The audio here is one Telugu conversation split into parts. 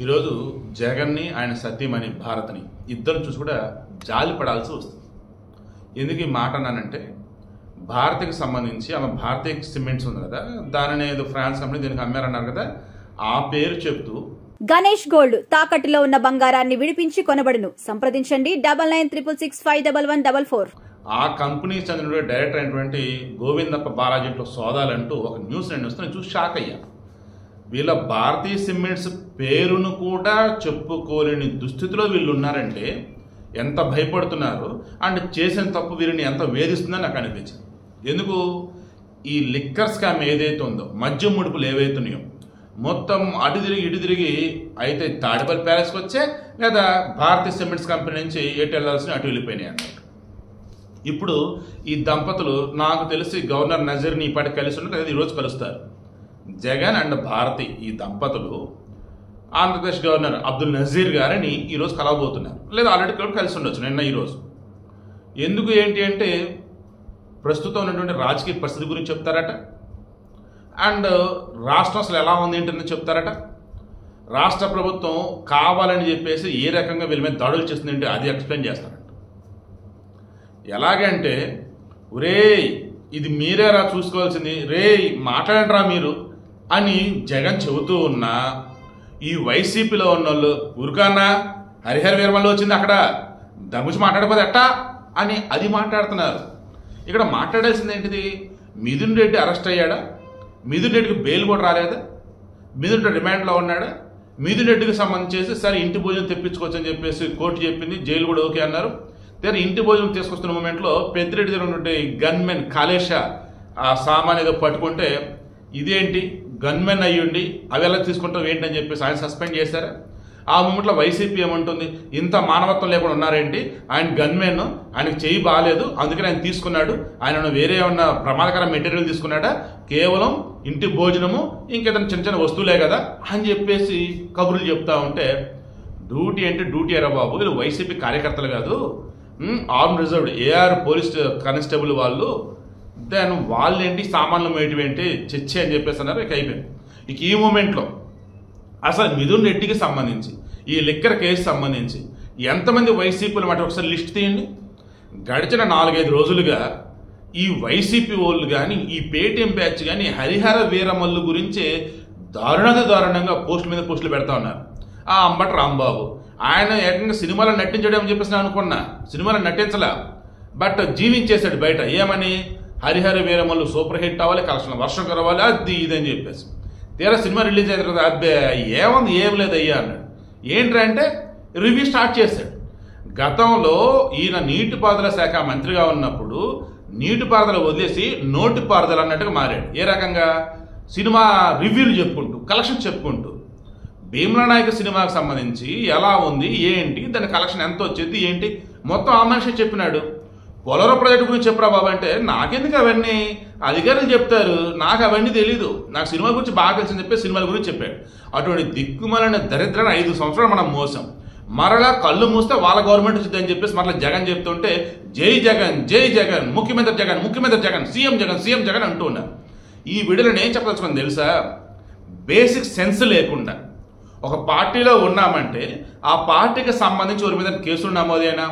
ఈరోజు జగన్ని ఆయన సతీమణి భారత్ని ఇద్దరు చూసి కూడా జాలి పడాల్సి వస్తుంది. ఎందుకు ఈ మాట అన్నానంటే, భారత్కి సంబంధించి ఆమె భారతీయ సిమెంట్స్ ఉంది కదా, దానిని ఏదో ఫ్రాన్స్ కంపెనీ దీనికి అమ్మారన్నారు కదా, ఆ పేరు చెప్తూ గణేష్ గోల్డ్ తాకట్టులో ఉన్న బంగారాన్ని విడిపించి కొనబడును. సంప్రదించండి 9966511144. ఆ కంపెనీకి చెందిన డైరెక్టర్ అయినటువంటి గోవిందప్ప బాలాజీలో సోదాలంటూ ఒక న్యూస్ నేను వస్తే నేను చూసి షాక్ అయ్యా. వీళ్ళ భారతీయ సిమెంట్స్ పేరును కూడా చెప్పుకోలేని దుస్థితిలో వీళ్ళు ఉన్నారంటే ఎంత భయపడుతున్నారు అండ్ చేసిన తప్పు వీరిని ఎంత వేధిస్తుందని నాకు అనిపించింది. ఎందుకు ఈ లిక్కర్ స్కామ్ ఏదైతే ఉందో, మద్యం ముడుపులు ఏవైతున్నాయో మొత్తం అటు తిరిగి ఇటు తిరిగి అయితే తాడేపల్లి ప్యాలెస్కి వచ్చే లేదా భారతీయ సిమెంట్స్ కంపెనీ నుంచి ఎటు వెళ్లాల్సిన అటు వెళ్ళిపోయినాయి అన్నమాట. ఇప్పుడు ఈ దంపతులు నాకు తెలిసి గవర్నర్ నజీర్ని ఇప్పటికి కలిసి ఉంటారు లేదా ఈరోజు కలుస్తారు. జగన్ అండ్ భారతి ఈ దంపతులు ఆంధ్రప్రదేశ్ గవర్నర్ అబ్దుల్ నజీర్ గారిని ఈరోజు కలవబోతున్నారు, లేదా ఆల్రెడీ కలిసి ఉండొచ్చు నిన్న ఈరోజు. ఎందుకు ఏంటి అంటే ప్రస్తుతం ఉన్నటువంటి రాజకీయ పరిస్థితి గురించి చెప్తారట, అండ్ రాష్ట్రం అసలు ఎలా ఉంది ఏంటని చెప్తారట. రాష్ట్ర ప్రభుత్వం కావాలని చెప్పేసి ఏ రకంగా వీళ్ళ మీద దాడులు చేస్తుందంటే అది ఎక్స్ప్లెయిన్ చేస్తారట. ఎలాగంటే, ఒరే ఇది మీరేరా చూసుకోవాల్సింది, రే మాట్లాడండి రా మీరు అని జగన్ చెబుతూ ఉన్నా ఈ వైసీపీలో ఉన్న వాళ్ళు ఊరుకన్నా హరిహర వీరమల్లు వచ్చింది అక్కడ దమ్ముచి మాట్లాడకపోతే ఎట్టా అని అది మాట్లాడుతున్నారు. ఇక్కడ మాట్లాడాల్సింది ఏంటిది, మిథున్ రెడ్డి అరెస్ట్ అయ్యాడా, మిథున్ రెడ్డికి బెయిల్ కూడా రాలేదా, మిథున్ రెడ్డి రిమాండ్లో ఉన్నాడా, మిథున్ రెడ్డికి సంబంధించేసి సరే ఇంటి భోజనం తెప్పించుకోవచ్చు అని చెప్పేసి కోర్టు చెప్పింది, జైలు కూడా ఓకే అన్నారు. దగ్గర ఇంటి భోజనం తీసుకొస్తున్న మూమెంట్లో పెద్దిరెడ్డి దగ్గర ఉన్నటువంటి గన్మెన్ కాళేశ ఆ సామాన్ ఏదో పట్టుకుంటే ఇదేంటి గన్మెన్ అయ్యుండి అవి ఎలా తీసుకుంటాం ఏంటని చెప్పేసి ఆయన సస్పెండ్ చేశారా. ఆ మూమెంట్లో వైసీపీ ఏమంటుంది, ఇంత మానవత్వం లేకుండా ఉన్నారేంటి, ఆయన గన్మెన్, ఆయనకు చెయ్యి బాగాలేదు అందుకని ఆయన తీసుకున్నాడు, ఆయన వేరే ఏమన్నా ప్రమాదకర మెటీరియల్ తీసుకున్నాడా, కేవలం ఇంటి భోజనము ఇంకేదైనా చిన్న చిన్న వస్తువులే కదా అని చెప్పేసి కబుర్లు చెప్తా ఉంటే, డ్యూటీ అంటే డ్యూటీ అరా బాబు, వీళ్ళు వైసీపీ కార్యకర్తలు కాదు, arm reserved AR police constable వాళ్ళు, దెన్ వాళ్ళు ఏంటి సామాన్లు మేయటం ఏంటి చర్చే అని చెప్పేసి అన్నారు. ఇక అయిపోయింది. ఇక ఈ మూమెంట్లో అసలు మిథున్ రెడ్డికి సంబంధించి ఈ లిక్కర్ కేసు సంబంధించి ఎంతమంది వైసీపీలు మాట ఒకసారి లిస్ట్ తీయండి. గడిచిన 4-5 రోజులుగా ఈ వైసీపీ వాళ్ళు కానీ ఈ పేటీఎం బ్యాచ్ కానీ హరిహర వీరమల్లు గురించే దారుణంగా పోస్టుల మీద పోస్టులు పెడతా ఉన్నారు. ఆ అంబటి రాంబాబు ఆయన ఏకంగా సినిమాలో నటించడం అని చెప్పేసి నేను అనుకున్నా, సినిమాలో నటించలా, బట్ జీవించేశాడు బయట. ఏమని, హరిహర వీరమల్లు సూపర్ హిట్ అవ్వాలి, కలెక్షన్ వర్షం కరవాలి, అది ఇదని చెప్పేసి. తీరా సినిమా రిలీజ్ అయిన తర్వాత అబ్బే ఏముంది ఏం లేదు అయ్యా అన్నాడు. ఏంట్రా అంటే రివ్యూ స్టార్ట్ చేశాడు. గతంలో ఈయన నీటిపారుదల శాఖ మంత్రిగా ఉన్నప్పుడు నీటిపారుదల వదిలేసి నోటిపారుదల అన్నట్టుగా మారాడు. ఏ రకంగా, సినిమా రివ్యూలు చెప్పుకుంటూ కలెక్షన్ చెప్పుకుంటూ భీమ్లా నాయక సినిమాకి సంబంధించి ఎలా ఉంది ఏంటి, దాని కలెక్షన్ ఎంత వచ్చింది ఏంటి మొత్తం ఆ మనిషి చెప్పినాడు. పోలవరం ప్రాజెక్టు గురించి చెప్పరా బాబు అంటే, నాకెందుకు అవన్నీ, అధికారులు చెప్తారు, నాకు అవన్నీ తెలీదు, నాకు సినిమా గురించి బాగా తెలిసి చెప్పి సినిమాల గురించి చెప్పాడు. అటువంటి దిక్కుమలని దరిద్రాన్ని 5 సంవత్సరాలు మనం మోసం, మరలా కళ్ళు మూస్తే వాళ్ళ గవర్నమెంట్ వచ్చిందని చెప్పేసి మరలా జగన్ చెప్తుంటే జై జగన్ జై జగన్, ముఖ్యమంత్రి జగన్ ముఖ్యమంత్రి జగన్, సీఎం జగన్ అంటూ ఉన్నారు. ఈ వీడియోలో నేను చెప్పదలుచుకుని తెలుసా, బేసిక్ సెన్స్ లేకుండా ఒక పార్టీలో ఉన్నామంటే ఆ పార్టీకి సంబంధించి ఎవరి మీద కేసులు నమోదైనా,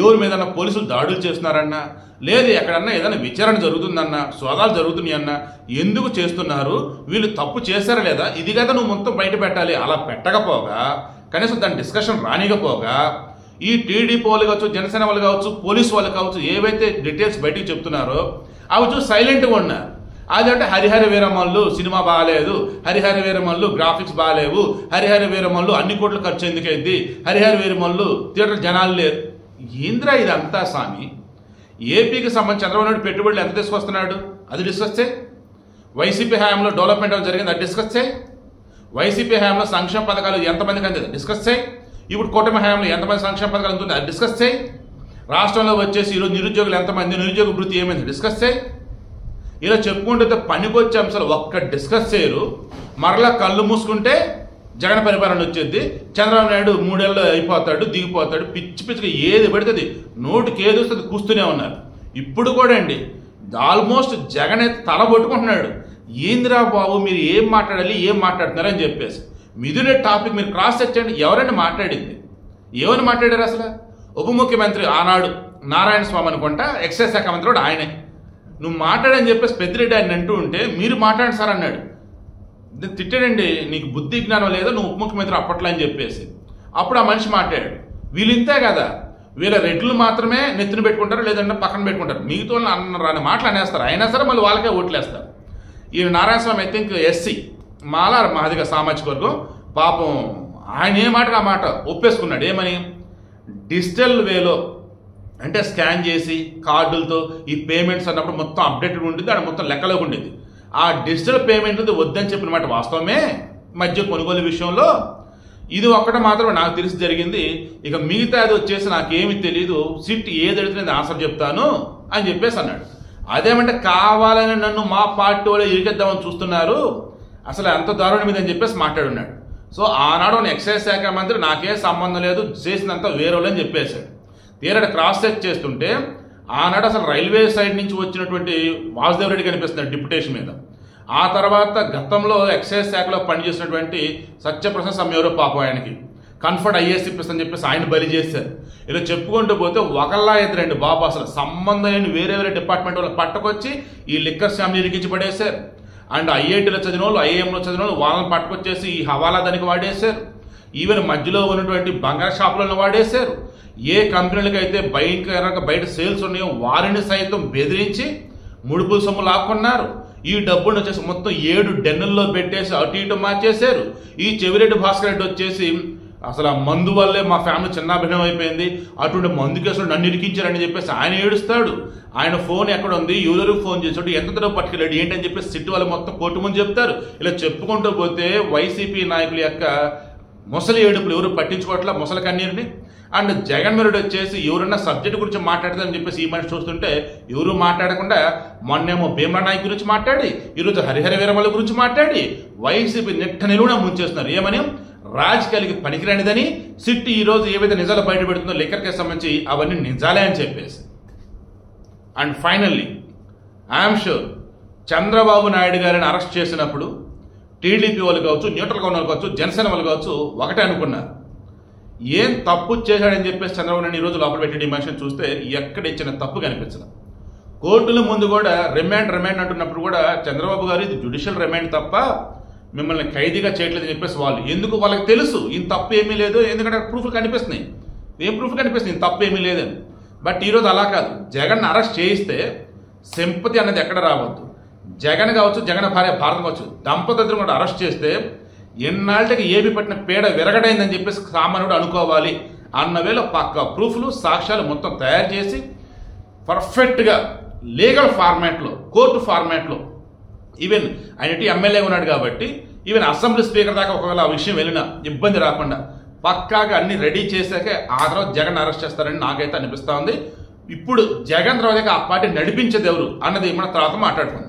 ఎవరి మీద పోలీసులు దాడులు చేస్తున్నారన్నా, లేదు ఎక్కడన్నా ఏదైనా విచారణ జరుగుతుందన్నా, సోదాలు జరుగుతున్నాయన్నా, ఎందుకు చేస్తున్నారు, వీళ్ళు తప్పు చేశారా లేదా, ఇది కదా నువ్వు మొత్తం బయట పెట్టాలి. అలా పెట్టకపోగా, కనీసం దాని డిస్కషన్ రానికపోగా, ఈ టీడీపీ వాళ్ళు కావచ్చు, జనసేన వాళ్ళు కావచ్చు, పోలీసు వాళ్ళు కావచ్చు, ఏవైతే డీటెయిల్స్ బయటికి చెప్తున్నారో అవి చూసి సైలెంట్గా ఉన్నారు. అదంటే హరిహర వీరమల్లు సినిమా బాగాలేదు, హరిహర వీరమల్లు గ్రాఫిక్స్ బాగాలేవు, హరిహర వీరమల్లు అన్ని కోట్లు ఖర్చు ఎందుకైంది, హరిహర వీరమల్లు థియేటర్ జనాలు లేరు. ఏంద్రా ఇదంతా స్వామి. ఏపీకి సంబంధించి చంద్రబాబు నాయుడు పెట్టుబడులు ఎంత తీసుకొస్తున్నాడు అది డిస్కస్ చేయి. వైసీపీ హయాంలో డెవలప్మెంట్ జరిగింది అది డిస్కస్ చేయి. వైసీపీ హయాంలో సంక్షేమ పథకాలు ఎంతమందికి అందింది డిస్కస్ చేయి. ఇప్పుడు కూటమి హయాంలో ఎంతమంది సంక్షేమ పథకాలు అందుతుంది అది డిస్కస్ చేయి. రాష్ట్రంలో వచ్చేసి ఈరోజు నిరుద్యోగులు ఎంతమంది, నిరుద్యోగ వృత్తి ఏమైంది డిస్కస్ చేయి. ఇలా చెప్పుకుంటే పనికొచ్చే అంశాలు ఒక్క డిస్కస్ చేయరు. మరలా కళ్ళు మూసుకుంటే జగన్ పరిపాలన వచ్చేది, చంద్రబాబు నాయుడు 3 ఏళ్ళు అయిపోతాడు, దిగిపోతాడు, పిచ్చిగా ఏది పడుతుంది నోటికి ఏది వస్తుంది కూస్తూనే ఉన్నారు. ఇప్పుడు కూడా అండి ఆల్మోస్ట్ జగన్ అయితే తల పట్టుకుంటున్నాడు, ఏందిరా బాబు మీరు ఏం మాట్లాడాలి ఏం మాట్లాడుతున్నారని చెప్పేసి. మిథున టాపిక్ మీరు క్రాస్ చెక్ చేయండి. ఎవరైనా మాట్లాడింది, ఏమని మాట్లాడారు అసలు? ఉప ముఖ్యమంత్రి ఆనాడు నారాయణ స్వామి అనుకుంటా, ఎక్సైజ్ శాఖ మంత్రి కూడా ఆయనే. నువ్వు మాట్లాడని చెప్పేసి పెద్దిరెడ్డి ఆయన అంటూ ఉంటే మీరు మాట్లాడండి సార్ అన్నాడు. తిట్టాడండి, నీకు బుద్ధి జ్ఞానం లేదా, నువ్వు ఉప ముఖ్యమంత్రి అప్పట్లో అని చెప్పేసి. అప్పుడు ఆ మనిషి మాట్లాడాడు, వీళ్ళు ఇంతే కదా, వీళ్ళ రెడ్లు మాత్రమే నెత్తిన పెట్టుకుంటారు, లేదంటే పక్కన పెట్టుకుంటారు, మిగతా రాని మాటలు అనేస్తారు, అయినా సరే మళ్ళీ వాళ్ళకే ఓట్లేస్తారు. ఈ నారాయణ స్వామి ఐ థింక్ ఎస్సీ మాలా మాదిగ సామాజిక వర్గం, పాపం ఆయన ఏ మాటగా ఆ మాట ఒప్పేసుకున్నాడు. ఏమని? డిజిటల్ వేలో అంటే స్కాన్ చేసి కార్డులతో ఈ పేమెంట్స్ అన్నప్పుడు మొత్తం అప్డేటెడ్ ఉండేది, అది మొత్తం లెక్కలోకి ఉండేది. ఆ డిజిటల్ పేమెంట్ వద్దని చెప్పిన మాట వాస్తవమే మధ్య కొనుగోలు విషయంలో. ఇది ఒక్కటే మాత్రం నాకు తెలిసి జరిగింది. ఇక మిగతాది వచ్చేసి నాకేమి తెలియదు, సిట్ ఏది అడిగితే ఆన్సర్ చెప్తాను అని చెప్పేసి అన్నాడు. అదేమంటే కావాలని నన్ను మా పార్టీ వాళ్ళు ఇరికిద్దామని చూస్తున్నారు, అసలు ఎంత దారుణం మీద అని చెప్పేసి మాట్లాడున్నాడు. సో ఆనాడు ఎక్సైజ్ శాఖ మంత్రి నాకే సంబంధం లేదు, చేసినంత వేరేవాళ్ళు అని చెప్పేశాడు. తీరా క్రాస్ చెక్ చేస్తుంటే ఆనాడు అసలు రైల్వే సైడ్ నుంచి వచ్చినటువంటి వాసుదేవ్ రెడ్డి కనిపిస్తున్నాడు డిప్యుటేషన్ మీద. ఆ తర్వాత గతంలో ఎక్సైజ్ శాఖలో పనిచేసినటువంటి సత్యప్రసాద్ సమ్మెవరో పాపం ఆయనకి కన్ఫర్ట్ ఐఏఎస్ ఇప్పిస్తని చెప్పేసి ఆయన బలి చేశారు. ఇలా చెప్పుకుంటూ పోతే ఒకళ్ళ ఎదురండి బాబు, అసలు సంబంధం లేని వేరే వేరే డిపార్ట్మెంట్ వాళ్ళు పట్టుకొచ్చి ఈ లిక్కర్ స్కామ్ని ఇరికించి పడేశారు. అండ్ ఐఐటీలో చదివిన వాళ్ళు, ఐఏఎంలో చదివిన వాళ్ళు వాళ్ళని పట్టుకొచ్చేసి ఈ హవాలా దానికి వాడేశారు. ఈవెన్ మధ్యలో ఉన్నటువంటి బంగారు షాపులను వాడేశారు. ఏ కంపెనీలకి అయితే బయట సేల్స్ ఉన్నాయో వారిని సైతం బెదిరించి ముడుపుల సొమ్ము లాక్కున్నారు. ఈ డబ్బును వచ్చేసి మొత్తం 7 డెన్నుల్లో పెట్టేసి అటు ఇటు మార్చేశారు. ఈ చెవిరెడ్డి భాస్కర్ రెడ్డి వచ్చేసి అసలు ఆ మందు వల్లే మా ఫ్యామిలీ చిన్నాభిన్నం అయిపోయింది, అటువంటి మందు కేసులు నన్ను ఇరికించారని చెప్పేసి ఆయన ఏడుస్తాడు. ఆయన ఫోన్ ఎక్కడ ఉంది, ఎవరికి ఫోన్ చేసాడు, ఎంత డబ్బు పట్టుకెళ్ళాడు ఏంటని చెప్పేసి సిట్టు వాళ్ళు మొత్తం కోర్టు ముందు చెప్తారు. ఇలా చెప్పుకుంటూ పోతే వైసీపీ నాయకుల యొక్క ముసలి ఏడుపులు ఎవరు పట్టించుకోవట్లా, ముసలి కన్నీరుని. అండ్ జగన్మోహన్ రెడ్డి వచ్చేసి ఎవరన్నా సబ్జెక్ట్ గురించి మాట్లాడతారని చెప్పేసి ఈ మనిషి చూస్తుంటే ఎవరు మాట్లాడకుండా మొన్నేమో భీమా నాయక్ గురించి మాట్లాడి, ఈరోజు హరిహర వీరమల గురించి మాట్లాడి వైసీపీ నిట్ట నిలువునా ముంచేస్తున్నారు. ఏమని? రాజకీయాలకి పనికిరానిదని సిట్టి ఈరోజు ఏవైతే నిజాలు బయట పెడుతుందో లిక్కర్ కేసు సంబంధించి అవన్నీ నిజాలే అని చెప్పేసి. And finally I'm sure Chandrababu Naidu గారిని అరెస్ట్ చేసినప్పుడు టీడీపీ వాళ్ళు కావచ్చు, న్యూట్రల్ వాళ్ళు కావచ్చు, జనసేన వాళ్ళు కావచ్చు ఒకటే అనుకున్నారు, ఏం తప్పు చేశాడని చెప్పేసి చంద్రబాబు నాయుడు ఈరోజు లోపల పెట్టి ఈ మనిషిని చూస్తే ఎక్కడ ఇచ్చిన తప్పు కనిపించదు. కోర్టుల ముందు కూడా రిమాండ్ అంటున్నప్పుడు కూడా చంద్రబాబు గారు ఇది జ్యుడిషియల్ రిమాండ్ తప్ప మిమ్మల్ని ఖైదీగా చేయట్లేదని చెప్పేసి వాళ్ళు, ఎందుకు వాళ్ళకి తెలుసు ఈయన తప్పు ఏమీ లేదు, ఎందుకంటే ప్రూఫ్లు కనిపిస్తున్నాయి, ఏం ప్రూఫ్ కనిపిస్తుంది తప్పు ఏమీ లేదని. బట్ ఈరోజు అలా కాదు, జగన్ అరెస్ట్ చేయిస్తే సింపతి అన్నది ఎక్కడ రావద్దు. జగన్ కావచ్చు, జగన్ భార్య భారతం కావచ్చు, దంపతులను కూడా అరెస్ట్ చేస్తే ఎన్నాళ్ళకి ఏపీ పట్టిన పీడ విరగడైందని చెప్పేసి సామాన్యుడు అనుకోవాలి అన్న వేళ పక్క ప్రూఫ్లు సాక్ష్యాలు మొత్తం తయారు చేసి పర్ఫెక్ట్గా లీగల్ ఫార్మాట్లో, కోర్టు ఫార్మాట్లో, ఈవెన్ ఆయన ఎమ్మెల్యే ఉన్నాడు కాబట్టి ఈవెన్ అసెంబ్లీ స్పీకర్ దాకా ఒకవేళ ఆ విషయం వెళ్ళినా ఇబ్బంది రాకుండా పక్కాగా అన్ని రెడీ చేశాకే ఆ తర్వాత జగన్ అరెస్ట్ చేస్తారని నాకైతే అనిపిస్తూ ఉంది. ఇప్పుడు జగన్ తర్వాత ఆ పార్టీ నడిపించేది ఎవరు అన్నది మన తర్వాత మాట్లాడుకుందాం.